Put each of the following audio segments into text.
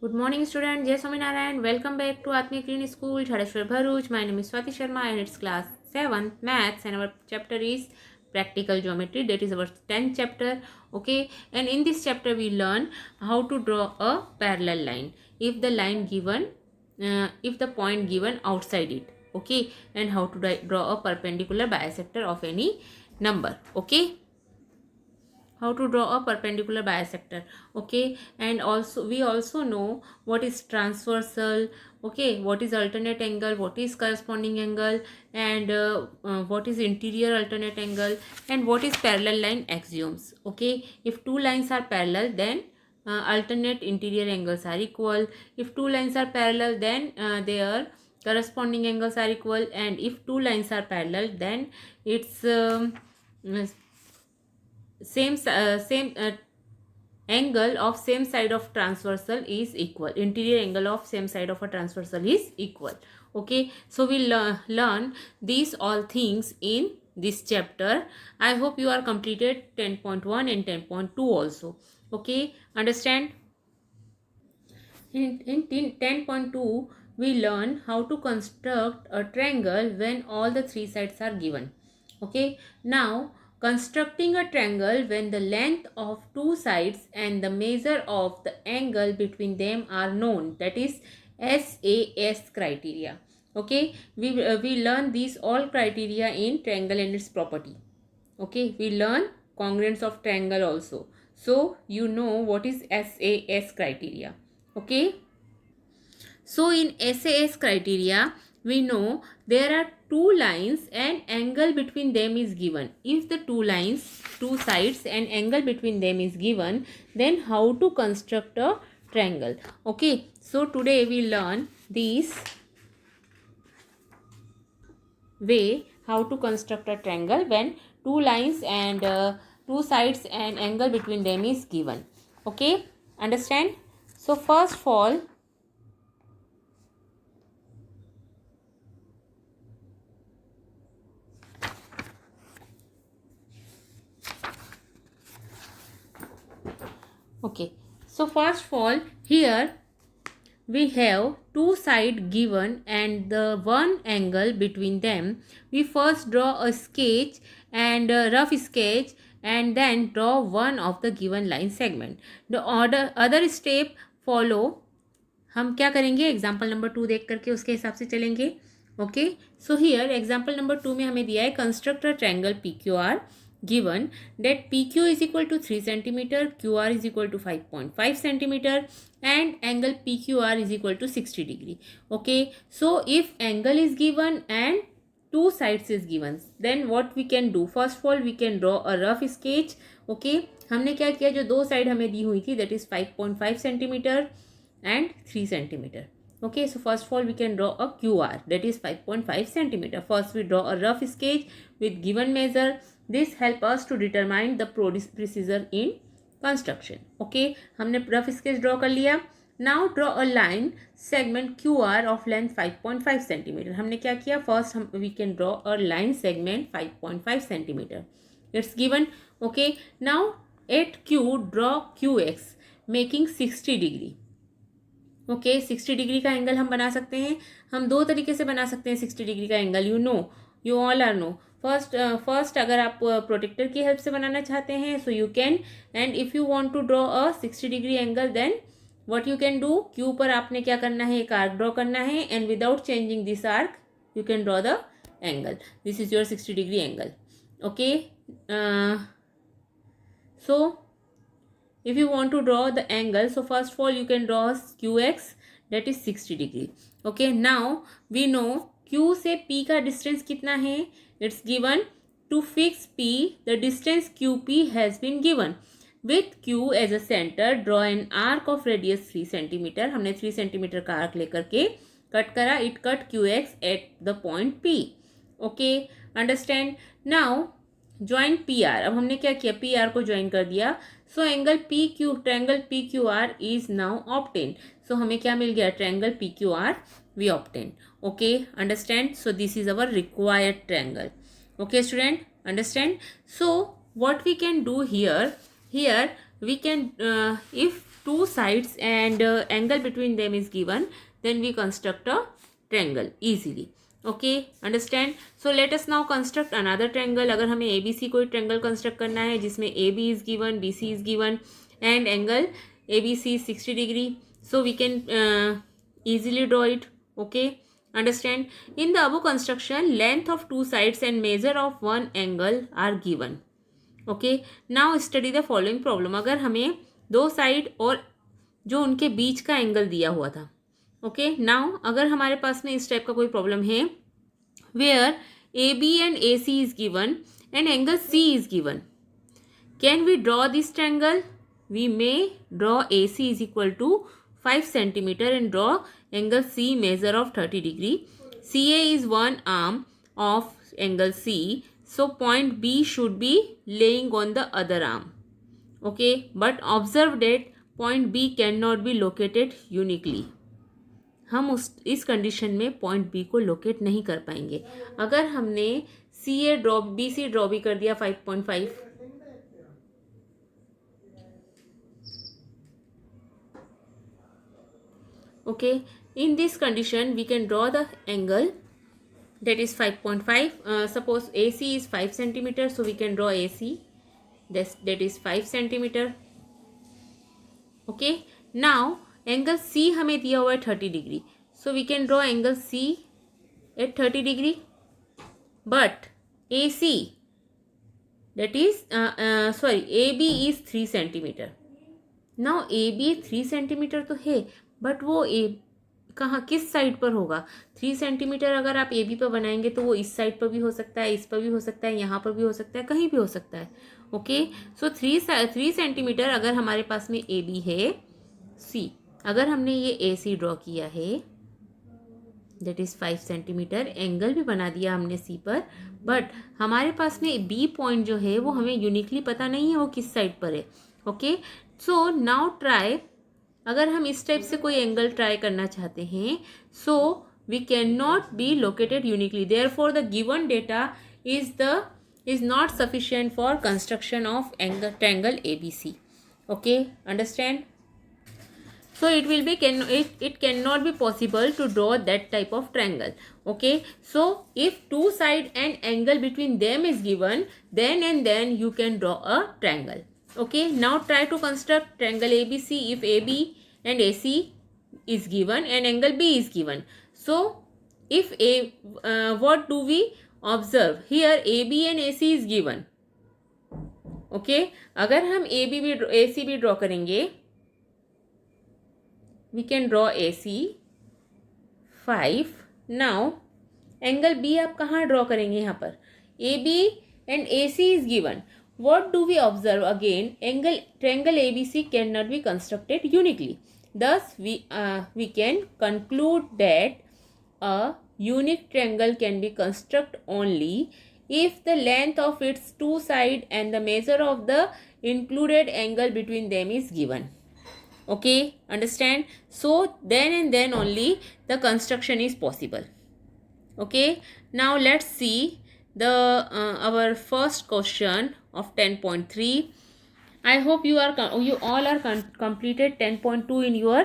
Good morning, student. Jai Swaminarayan. Welcome back to Atmiya Green School, Chhadeshwar Bharuch. My name is Swati Sharma and it's class 7 maths and our chapter is practical geometry. That is our 10th chapter. Okay, and in this chapter we learn how to draw a parallel line. If the line given, if the point given outside it. Okay, and how to draw a perpendicular bisector of any number. Okay, how to draw a perpendicular bisector. Okay, and also we also know what is transversal. Okay, what is alternate angle, what is corresponding angle, and what is interior alternate angle, and what is parallel line axioms. Okay, if two lines are parallel, then alternate interior angles are equal. If two lines are parallel, then their corresponding angles are equal, and if two lines are parallel, then its same angle of same side of transversal is equal. Interior angle of same side of a transversal is equal. Okay, so we learn these all things in this chapter. I hope you are completed 10.1 and 10.2 also. Okay, understand? In 10.2 we learn how to construct a triangle when all the three sides are given. Okay, now constructing a triangle when the length of two sides and the measure of the angle between them are known, that is SAS criteria. Okay, we learn these all criteria in triangle and its property. Okay, we learn congruence of triangle also, so you know what is SAS criteria. Okay, so in SAS criteria, we know there are two lines and angle between them is given. If the two lines, two sides and angle between them is given, then how to construct a triangle. Okay, so today we learn this way how to construct a triangle when two lines and two sides and angle between them is given. Okay, understand? So first of all, okay, so first of all, here we have two sides given and the one angle between them. We first draw a sketch and a rough sketch and then draw one of the given line segment. The other step follow. हम क्या करेंगे, example number 2 देख करके उसके हिसाब से चलेंगे. Okay, so here example number 2 में हमें दिया है construct a triangle P Q are given that PQ is equal to 3 centimeter, QR is equal to 5.5 centimeter and angle PQR is equal to 60 degree. Okay, so if angle is given and two sides is given, then what we can do, first of all we can draw a rough sketch. Okay, हमने क्या किया, जो दो side हमें दी हुई थी that is 5.5 centimeter and 3 centimeter. Okay, so first of all we can draw a QR that is 5.5 centimeter. First we draw a rough sketch with given measure. This help us to determine the precision in construction. Okay, हमने rough sketch draw कर लिया. Now draw a line segment QR of length 5.5 centimeter. हमने क्या किया, first we can draw a line segment 5.5 centimeter. It's given. Okay, now at Q draw QX making 60 degree. Okay, 60 degree का angle हम बना सकते हैं. हम दो तरीके से बना सकते हैं 60 डिग्री का angle. You all are know. First अगर आप प्रोटेक्टर की हेल्प से बनाना चाहते हैं so you can, and if you want to draw a 60 degree angle then what you can do, Q पर आपने क्या करना है, एक आर्क ड्रॉ करना है and without changing this arc you can draw the angle. This is your 60 degree angle. Okay, so if you want to draw the angle, so first of all you can draw QX that is 60 degree. Okay, now we know Q से P का distance कितना है, it's given. To fix P, the distance QP has been given. With Q as a center, draw an arc of radius 3 centimeter. हमने 3 centimeter का arc लेकर के cut करा. It cut QX at the point P. Okay, understand? Now join P R. अब हमने क्या किया, P R को ज्वाइन कर दिया. So angle P Q, triangle P Q R is now obtain. So हमें क्या मिल गया, triangle P Q R we obtain. Okay, understand. So this is our required triangle. Okay student, understand. So what we can do here, we can if two sides and angle between them is given, then we construct a triangle easily. Okay, understand? So let us now construct another triangle. अगर हमें ABC कोई triangle construct करना है जिसमें AB is given, BC is given and angle ABC is 60 degree, so we can easily draw it. Okay, understand? In the above construction, length of two sides and measure of one angle are given. Okay, now study the following problem. अगर हमें दो side और जो उनके बीच का angle दिया हुआ था. ओके, नाउ अगर हमारे पास में इस टाइप का कोई प्रॉब्लम है where A B and A C is given and angle C is given, can we draw this triangle? We may draw A C is equal to 5 centimetre and draw angle C measure of 30 degree. C A is one arm of angle C, so point B should be laying on the other arm. Okay, but observe that point B cannot be located uniquely. हम इस condition में point B को locate नहीं कर पाएंगे. अगर हमने C A draw B C draw भी कर दिया 5.5, okay, in this condition we can draw the angle that is 5.5. Suppose AC is 5 centimeter, so we can draw AC that is 5 centimeter. Okay, now angle C हमें दिया हुआ है 30 degree, so we can draw angle C at 30 degree. But AC that is AB is 3 centimeter. Now AB 3 centimeter तो है, but वो कहाँ किस side पर होगा? 3 सेंटीमीटर अगर आप ए बी पर बनाएंगे तो वो इस साइड पर भी हो सकता है, इस पर भी हो सकता है, यहाँ पर भी हो सकता है, कहीं भी हो सकता है. ओके, सो 3 सेंटीमीटर अगर हमारे पास में ए बी है, सी अगर हमने ये ए सी ड्रॉ किया है दैट इज़ 5 सेंटीमीटर, एंगल भी बना दिया हमने सी पर, बट हमारे पास में बी पॉइंट जो है वो हमें यूनिकली पता नहीं है वो किस साइड पर है. ओके, सो नाउ ट्राई, अगर हम इस टाइप से कोई एंगल ट्राई करना चाहते हैं, so we can not be located uniquely, therefore the given data is not sufficient for construction of angle triangle ABC. Okay, understand? So it will be it cannot be possible to draw that type of triangle. Okay, so if two side and angle between them is given, then you can draw a triangle. Okay, now try to construct triangle ABC if AB and AC is given and angle B is given. So if what do we observe here? AB and AC is given. Okay, अगर हम AB भी AC भी draw करेंगे, we can draw AC 5. Now angle B आप कहाँ draw करेंगे? यहाँ पर AB and AC is given. What do we observe? Again, triangle ABC cannot be constructed uniquely. Thus, we can conclude that a unique triangle can be constructed only if the length of its two sides and the measure of the included angle between them is given. Okay, understand? So then and then only the construction is possible. Okay, now let's see the our first question of 10.3. I hope you all are completed 10.2 in your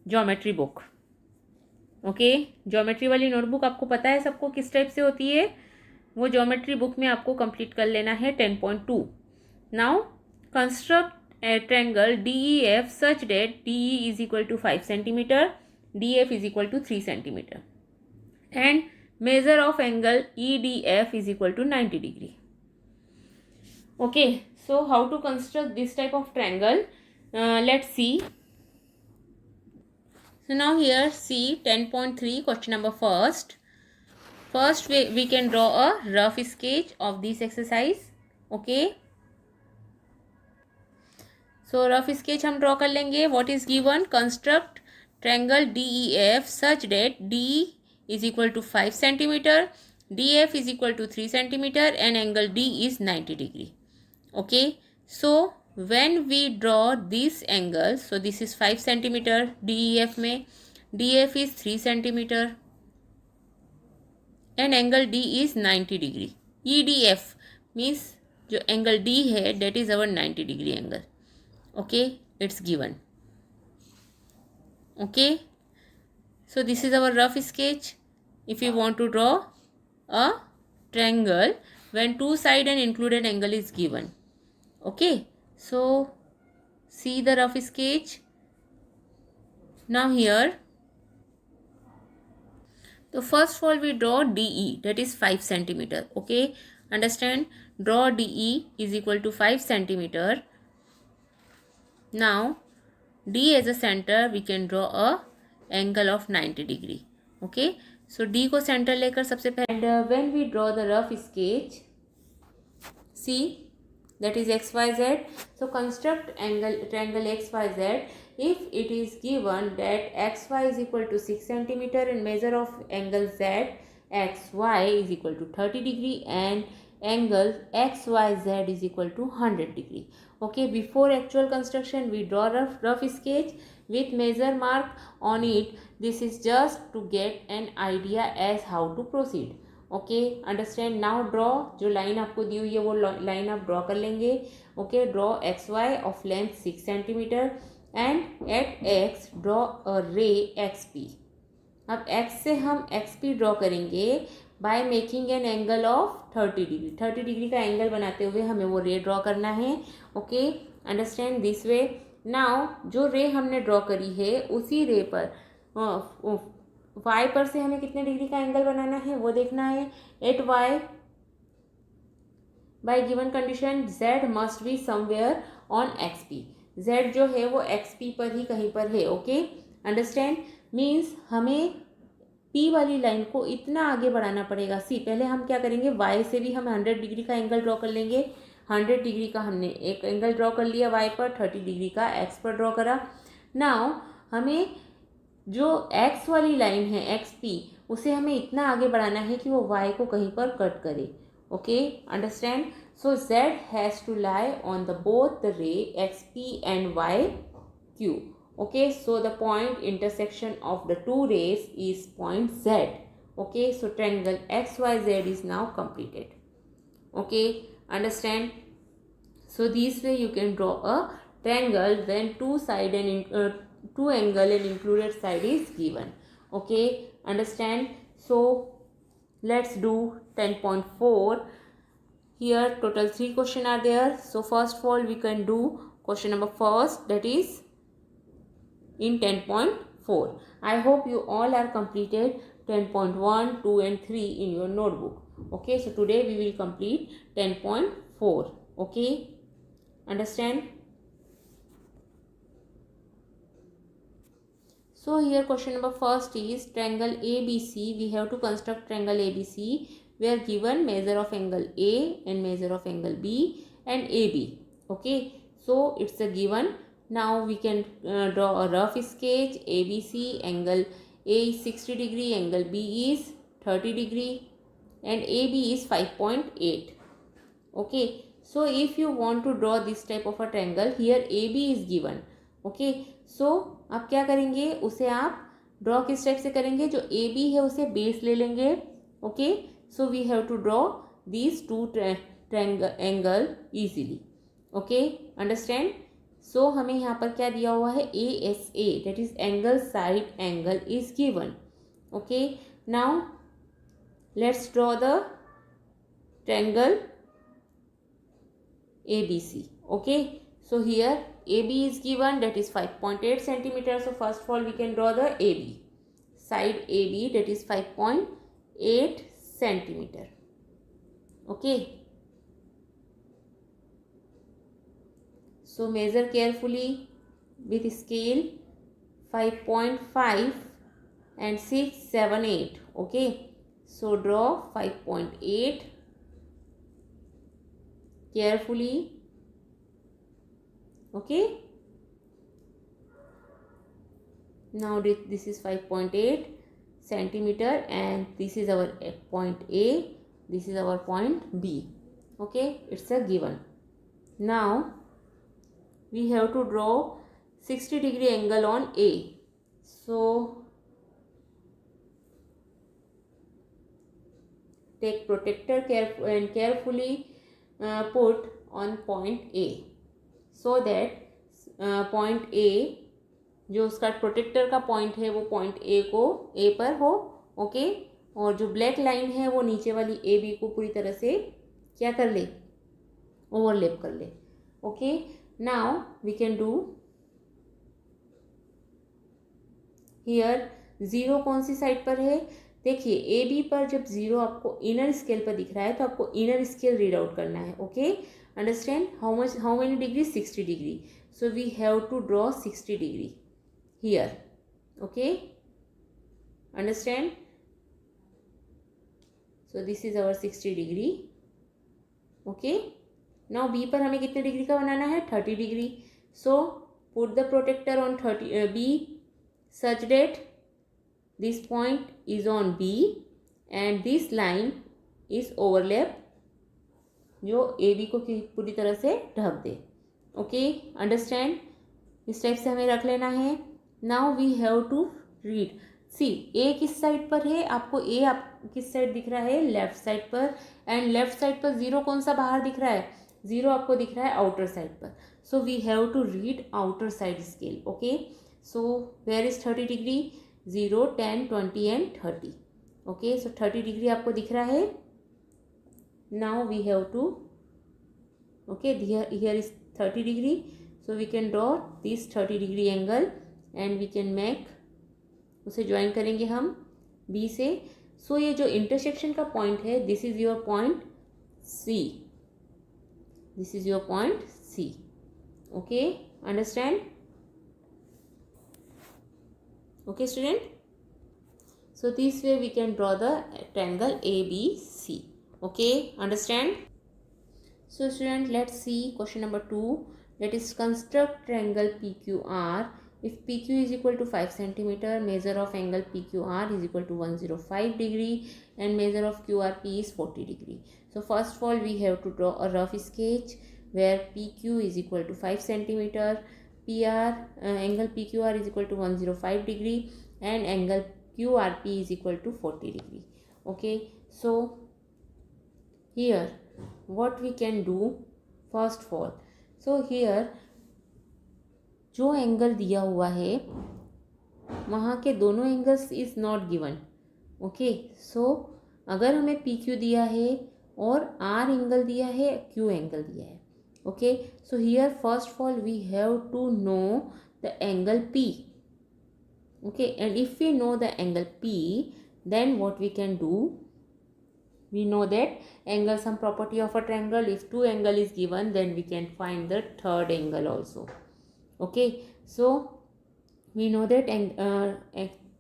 geometry book. Okay, geometry वाली notebook आपको पता है सबको किस type से होती है, वो geometry book में आपको complete कर लेना है 10.2. Now construct a triangle DEF such that DE is equal to 5 centimeter, DF is equal to 3 centimeter and measure of angle EDF is equal to 90 degree. Okay, so how to construct this type of triangle? Let's see. So now here see 10.3 question number first. First we can draw a rough sketch of this exercise. Okay, so rough sketch हम draw कर लेंगे. What is given? Construct triangle DEF such that DE is equal to 5 centimeter, DF is equal to 3 centimeter and angle D is 90 degree. Okay, so when we draw this angle, so this is 5 centimeter DEF में, DF is 3 centimeter and angle D is 90 degree. EDF means जो angle D है that is our 90 degree angle. Okay, it's given. Okay, so this is our rough sketch. If you want to draw a triangle when two side and included angle is given. Okay, so see the rough sketch. Now here, so first of all we draw DE, that is 5 centimeter. Okay, understand? Draw DE is equal to 5 centimeter. Now D as a center, we can draw a angle of 90 degree. Okay, so D को center लेकर सबसे पहले, and when we draw the rough sketch, see that is XYZ. So construct triangle XYZ. If it is given that XY is equal to 6 centimeter and measure of angle Z XY is equal to 30 degree and angle XYZ is equal to 100 degree. Okay, before actual construction we draw rough sketch with measure mark on it. This is just to get an idea as how to proceed. Okay understand. Now draw, जो line आपको दी हुई है वो line आप draw कर लेंगे. Okay, draw X Y of length 6 centimetre and at X draw a ray X P. अब X से हम एक्स पी ड्रॉ करेंगे by making an angle of 30 degree. 30 degree का एंगल बनाते हुए हमें वो रे ड्रॉ करना है. Okay, understand this way. Now जो रे हमने ड्रॉ करी है उसी रे पर y पर से हमें कितने डिग्री का एंगल बनाना है वो देखना है. At y by given condition z must be somewhere on xp. z जो है वो xp पर ही कहीं पर है. Okay, understand. मीन्स हमें p वाली लाइन को इतना आगे बढ़ाना पड़ेगा. सी पहले हम क्या करेंगे, y से भी हम 100 डिग्री का एंगल ड्रॉ कर लेंगे. 100 डिग्री का हमने एक एंगल ड्रॉ कर लिया y पर, 30 डिग्री का x पर ड्रॉ करा. नाउ हमें जो x वाली लाइन है XP, उसे हमें इतना आगे बढ़ाना है कि वो y को कहीं पर कट करे. Okay, understand. So z has to lie on the both the ray XP and YQ. Okay, so the point intersection of the two rays is point Z. Okay, so triangle XYZ is now completed. Okay, understand. So this way you can draw a triangle when two angle and included side is given. Okay, understand. So let's do 10.4. Here total 3 question are there. So first of all we can do question number first, that is in 10.4. I hope you all are completed 10.1, 2 and 3 in your notebook. Okay, so today we will complete 10.4. Okay, understand. So here question number first is triangle ABC. We have to construct triangle ABC. We are given measure of angle A and measure of angle B and AB. Okay, so it's a given. Now we can draw a rough sketch. ABC, angle A is 60 degree, angle B is 30 degree and AB is 5.8. Okay, so if you want to draw this type of a triangle, here AB is given. Okay, so आप क्या करेंगे, उसे आप draw किस type से करेंगे, जो AB है उसे बेस ले लेंगे. Okay, so we have to draw these two triangle angle easily. Okay, understand. So हमें यहाँ पर क्या दिया हुआ है, ASA, that is angle side angle is given. Okay, now let's draw the triangle ABC. Okay, so here AB is given, that is 5.8 centimeter. So first of all we can draw the AB, side AB, that is 5.8 centimeter. Okay, so measure carefully with scale 5.5 and 6, 7, 8. Okay, so draw 5.8 carefully. Okay, now this is 5.8 centimeter and this is our point A, this is our point B. Okay, it's a given. Now we have to draw 60 degree angle on A. So take protractor carefully put on point A, so that point A जो उसका protector का point है वो point A पर हो, okay. और जो black line है वो नीचे वाली ए बी को पूरी तरह से क्या कर ले, ओवरलैप कर ले, okay. Now we can do here, zero कौन सी साइड पर है, देखिए ए बी पर जब ज़ीरो आपको इनर स्केल पर दिख रहा है तो आपको इनर स्केल रीड आउट करना है, okay. Understand how many degree, 60 degree, so we have to draw 60 degree here, okay. Understand, so this is our 60 degree, okay. Now B पर हमें कितने डिग्री का बनाना है, 30 degree, so put the protractor on 30 B such that this point is on B and this line is overlap, जो A B को पूरी तरह से ढक दे, ओके। अंडरस्टैंड, इस टाइप से हमें रख लेना है। Now we have to read, see ए किस साइड पर है, आपको ए आप किस साइड दिख रहा है, लेफ्ट साइड पर, एंड लेफ्ट साइड पर ज़ीरो कौन सा बाहर दिख रहा है, ज़ीरो आपको दिख रहा है आउटर साइड पर, so we have to read outer side scale, okay. So where is 30 degree, 0, 10, 20 and 30, okay, so 30 degree आपको दिख रहा है। Now we have to, okay, here is 30 degree, so we can draw this 30 degree angle and we can make, उसे join करेंगे हम B से। सो ये जो इंटरसेक्शन का पॉइंट है, this is your point C, this is your point C, okay. Understand, okay student, so this way we can draw the triangle ABC, okay, understand. So student, let's see question number 2, that is construct triangle PQR. If PQ is equal to 5 centimeter, measure of angle PQR is equal to 105 degree and measure of QRP is 40 degree. So first of all we have to draw a rough sketch where PQ is equal to 5 centimeter, angle PQR is equal to 105 degree and angle QRP is equal to 40 degree, okay. So here what we can do, first of all, so here जो angle दिया हुआ है वहाँ के दोनों angles is not given, okay. So अगर हमें P Q दिया है और आर एंगल दिया है, क्यू एंगल दिया है, okay. So here first of all we have to know the angle P, okay, and if we know the angle P, then what we can do, we know that angle sum property of a triangle, if two angle is given then we can find the third angle also, okay. So we know that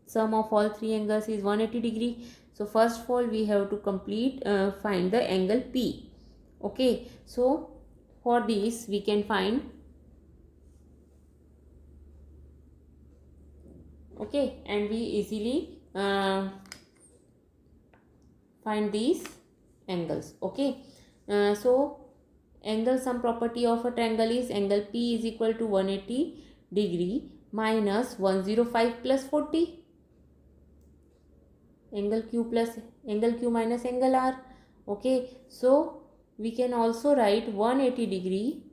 sum of all three angles is 180 degree, so first of all we have to find the angle P, okay. So for this we can find, okay, and we easily find these angles, okay. So angle sum property of a triangle is angle P is equal to 180 degree minus 105 plus 40, angle Q minus angle R, okay. So we can also write 180 degree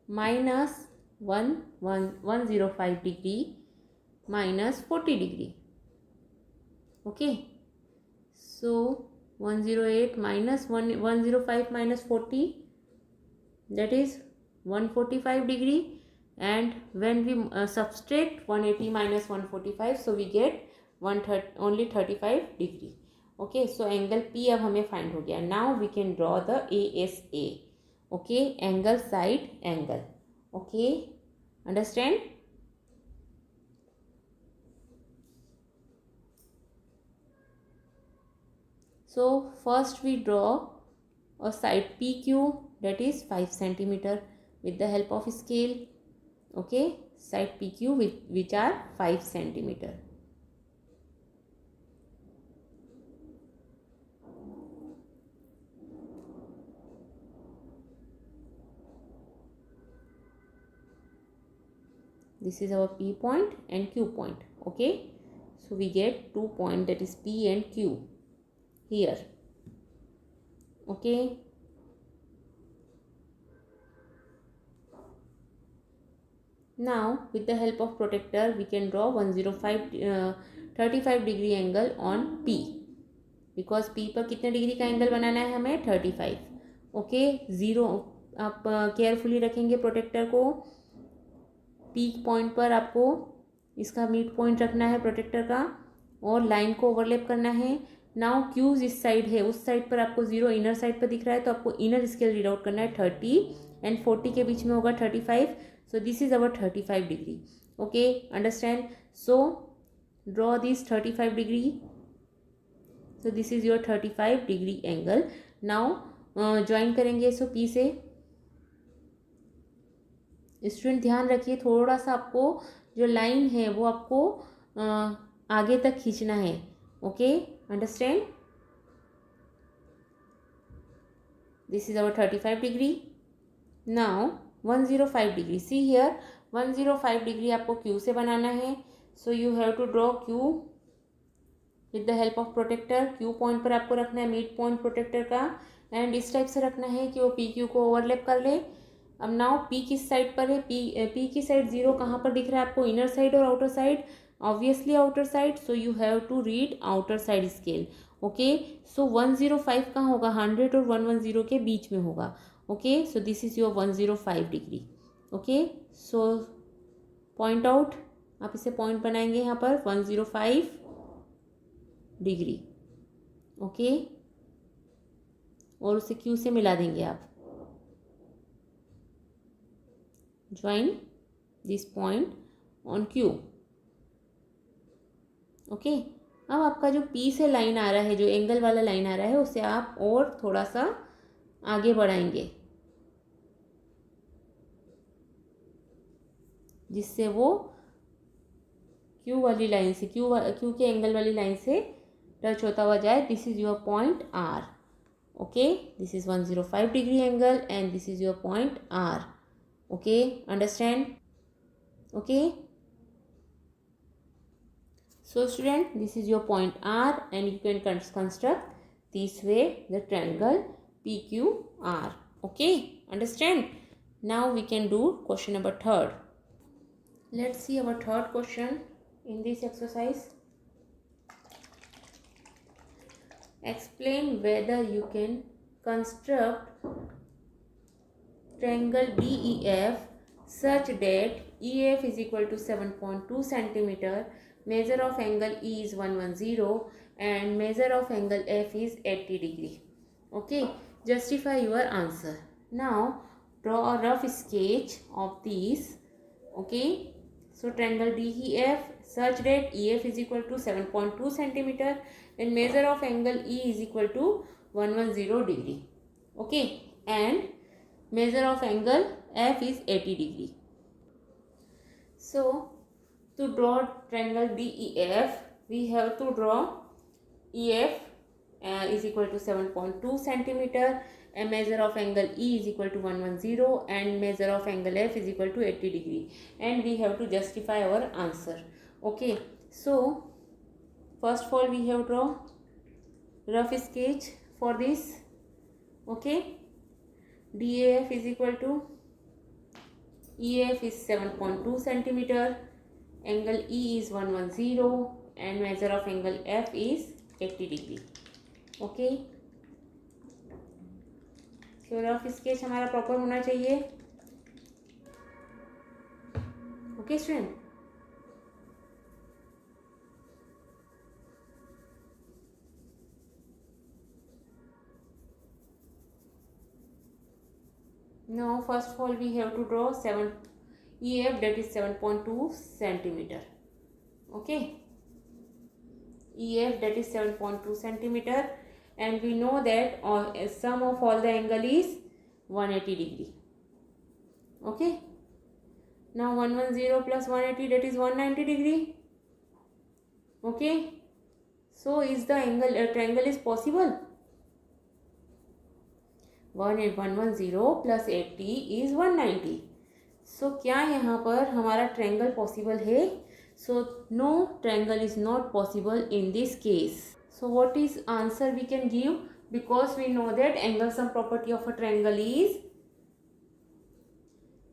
minus 105 degree minus 40 degree, okay. So 108 minus 105 minus 40, that is 145 degree, and when we subtract 180 minus 145, so we get only 35 degree, okay. So angle P अब हमें find हो गया. Now we can draw the ASA, okay, angle side angle, okay, understand. So first we draw a side PQ, that is 5 centimeter with the help of scale, okay, side PQ which are 5 centimeter. This is our P point and Q point, okay. So we get 2 points, that is P and Q here, okay. Now with the help of protractor we can draw 35 degree angle on P, because P पर कितने degree का angle बनाना है हमें 35. Okay, zero आप carefully रखेंगे protector को. Peak point पर आपको इसका मिड पॉइंट रखना है प्रोटेक्टर का और लाइन को ओवरलैप करना है. नाउ क्यूज इस साइड है, उस साइड पर आपको जीरो इनर साइड पर दिख रहा है तो आपको इनर स्केल रीड आउट करना है 30 एंड 40 के बीच में होगा 35. सो this is our 35 degree. Okay, understand. So draw this 35 degree. So this is your 35 degree angle. Now join करेंगे सो पी से. स्टूडेंट ध्यान रखिए, थोड़ा सा आपको जो लाइन है वो आपको आगे तक खींचना है. Okay, understand. This is our 35 degree. Now 105 degree. See here 105 degree आपको क्यू से बनाना है. So you have to draw Q with the help of protractor. Q point पर आपको रखना है मिड पॉइंट प्रोटेक्टर का एंड इस टाइप से रखना है कि वो पी क्यू को ओवरलैप कर ले. अब नाउ पी किस साइड पर है? पी की साइड जीरो कहाँ पर दिख रहा है आपको? इनर साइड और outer side? Obviously outer side. So you have to read outer side scale. Okay, so 105 कहाँ होगा? 100 और 110 के बीच में होगा. Okay, so this is your 105 degree. Okay, so point out, आप इसे पॉइंट बनाएंगे यहाँ पर 105 डिग्री. ओके, और उसे क्यू से मिला देंगे आप. Join this point on Q. Okay, अब आपका जो पी से लाइन आ रहा है, जो एंगल वाला लाइन आ रहा है, उसे आप और थोड़ा सा आगे बढ़ाएंगे जिससे वो क्यू वाली लाइन से क्यू के एंगल वाली लाइन से टच होता हुआ जाए. This is your point R. Okay, this is 105 degree angle and this is your point R. Okay, understand. Okay, so student, this is your point R and you can construct this way the triangle PQR. Okay, understand. Now we can do question number 3rd. Let's see our third question in this exercise. Explain whether you can construct triangle DEF such that EF is equal to 7.2 centimeter, measure of angle E is 110 and measure of angle F is 80 degree. Okay, justify your answer. Now draw a rough sketch of these. Okay, so triangle DEF such that EF is equal to 7.2 centimeter and measure of angle E is equal to 110 degree. Okay, and measure of angle F is 80 degree. So to draw triangle DEF, we have to draw EF is equal to 7.2 centimeter and measure of angle E is equal to 110 and measure of angle F is equal to 80 degree, and we have to justify our answer. Okay, so first of all we have draw rough sketch for this. Okay, DEF is equal to EF is 7.2 centimeter, angle E is 110 and measure of angle F is 80 degree. Okay, so rough sketch हमारा proper होना चाहिए. Okay student, now first of all we have to draw EF, that is 7.2 centimeter. Okay, EF, that is 7.2 centimeter, and we know that sum of all the angle is 180 degree. Okay, now 110 plus 180, that is 190 degree. Okay, so is the angle triangle is possible? 110 plus 80 is 190. So क्या यहाँ पर हमारा triangle possible है? So no, triangle is not possible in this case. So what is answer we can give? Because we know that angle sum property of a triangle is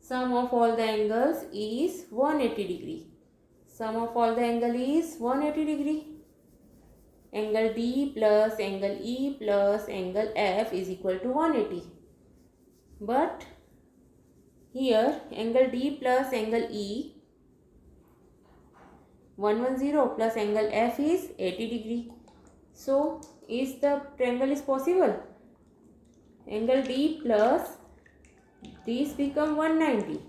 Sum of all the angles is 180 degree. Sum of all the angle is 180 degree. Angle D plus angle E plus angle F is equal to 180. But here angle D plus angle E 110 plus angle F is 80 degree. So is the triangle is possible? Angle D plus these become 190.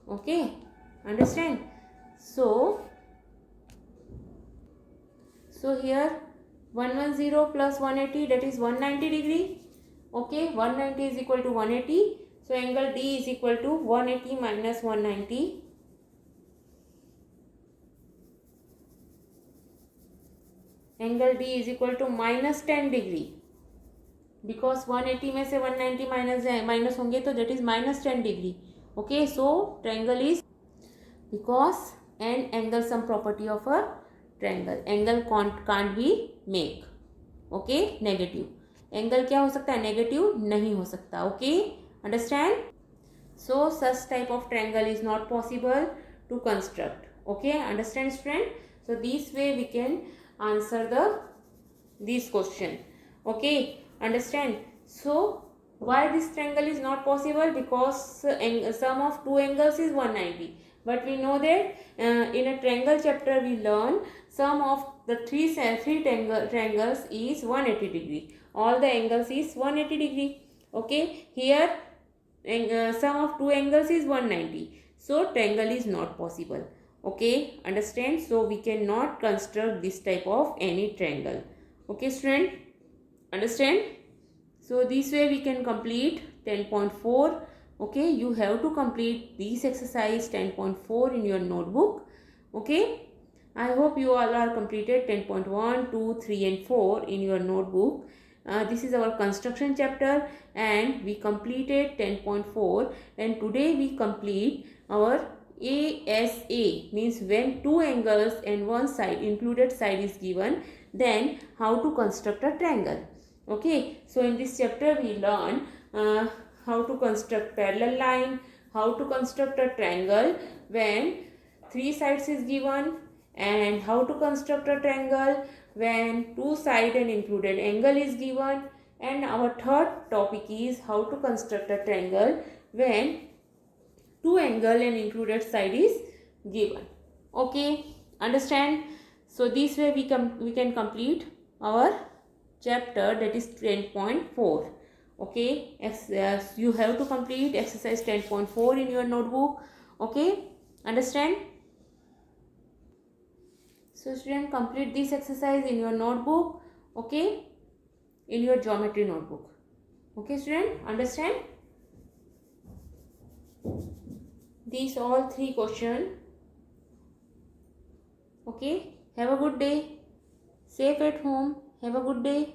Okay, understand? So here 110 plus 180, that is 190 degree. Okay, 190 is equal to 180. So angle D is equal to 180 minus 190. Angle D is equal to minus 10 degree. Because 180 में से 190 minus होंगे तो that is minus 10 degree. Okay, so triangle is, because and angle sum property of a triangle, angle can't be make. Okay, negative angle क्या हो सकता है? Negative नहीं हो सकता. Okay, understand? So such type of triangle is not possible to construct. Okay, understand student? So this way we can answer this question. Okay, understand? So why this triangle is not possible? Because sum of two angles is 190. But we know that in a triangle chapter we learn sum of the three triangles is 180 degree. All the angles is 180 degree. Okay, here sum of two angles is 190. So triangle is not possible. Okay, understand? So we cannot construct this type of any triangle. Okay, student, understand? So this way we can complete 10.4. Okay, you have to complete this exercise 10.4 in your notebook. Okay, I hope you all are completed 10.1, 2, 3 and 4 in your notebook. This is our construction chapter and we completed 10.4, and today we complete our ASA, means when two angles and one side included side is given, then how to construct a triangle. Okay, so in this chapter we learn how to construct parallel line, how to construct a triangle when three sides is given, and how to construct a triangle when two side and included angle is given, and our third topic is how to construct a triangle when two angle and included side is given. Okay, understand? So this way we can complete our chapter, that is 10.4. Okay, you have to complete exercise 10.4 in your notebook. Okay, understand? So student, complete this exercise in your notebook. Okay, in your geometry notebook. Okay student, understand? These all three questions. Okay, have a good day. Safe at home. Have a good day.